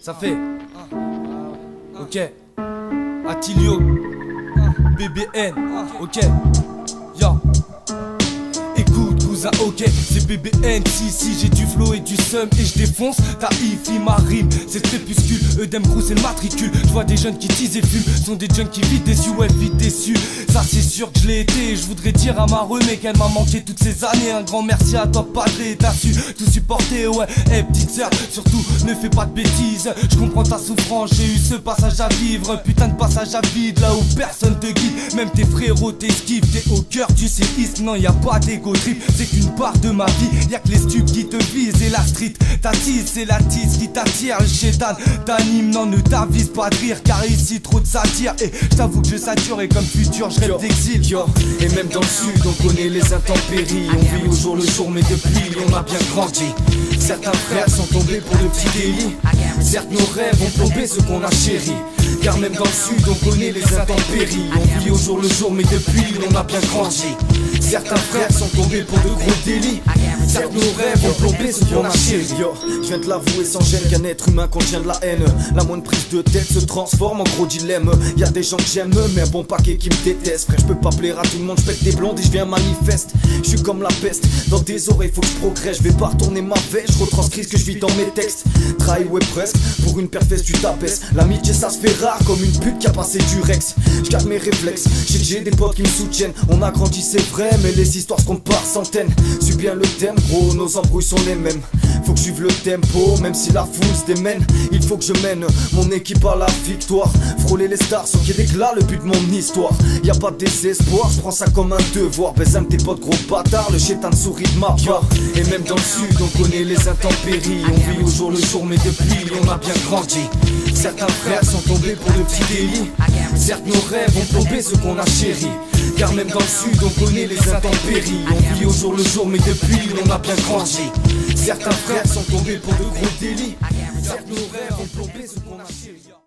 Ça fait. Ok. Attilio. BBN. Ok. Yo. Écoute cousin, ok, c'est BBN. Si j'ai du flow et du seum et je défonce ta hi-fi, ma rime, c'est crépuscule. Eudem Crew c'est le matricule. Je vois des jeunes qui teasent et fument, sont des jeunes qui vite déçus, ouais vite déçus. Ça c'est sûr que je l'ai été. Je voudrais dire à ma remée qu'elle m'a manqué toutes ces années. Un grand merci à toi padré, t'as su tout supporter, ouais. Eh petite sœur, surtout ne fais pas de bêtises. Je comprends ta souffrance, j'ai eu ce passage à vivre. Un putain de passage à vide, là où personne te guide. Même tes frérots t'esquivent, t'es au cœur du séisme. Non y a pas d'égo trip, c'est qu'une part de ma vie. Y'a que les stupes qui te visent et la street t'attise, c'est la tise qui t'attire. Le chétan t'anime, non ne t'avise pas de rire, car ici trop de satire. Et je t'avoue que je sature et comme futur je rêve d'exil. Et même dans le sud on connaît les intempéries. On vit au jour le jour mais depuis on a bien grandi. Certains frères sont tombés pour de petits délits. Certes nos rêves ont plombé ce qu'on a chéri. Car même dans le sud on connaît les intempéries. On vit au jour le jour mais depuis on a bien grandi. Certains frères sont tombés pour de gros délits. Certes nos rêves ont plombé ce qu'on a chéri. Je viens de l'avouer sans gêne qu'un être humain contient de la haine. La moindre prise de tête se transforme en gros dilemme. Y'a des gens que j'aime mais un bon paquet qui me déteste. Frère je peux pas plaire à tout le monde, je pète des blondes et je viens manifeste. Je suis comme la peste, dans tes oreilles faut que je progresse. Je vais pas retourner ma veste, je retranscris ce que je vis dans mes textes. Trahi ouais presque, pour une perfesse tu t'abaisses. L'amitié ça se fait rare comme une pute qui a passé du Rex. Je garde mes réflexes, j'ai des potes qui me soutiennent. On a grandi c'est vrai mais les histoires se comptent par centaines. Suis bien le thème gros, nos embrouilles sont les mêmes. Faut que je suive le tempo, même si la foule se démène. Il faut que je mène mon équipe à la victoire. Frôler les stars sans qu'il y ait d'éclat, le but de mon histoire. Y'a pas de désespoir, je prends ça comme un devoir. Baise un de tes potes gros bâtards, le chétan sourit de ma part. Et même dans le sud on connaît les intempéries. On vit au jour le jour mais depuis on a bien grandi. Certains frères sont tombés pour de petits délits. Certes nos rêves ont plombé ce qu'on a chéri. Car même dans le sud on connaît les intempéries. On vit au jour le jour mais depuis on a bien grandi. Certains frères sont tombés pour de gros délits. Certes nos rêves ont plombé ce qu'on a chéri.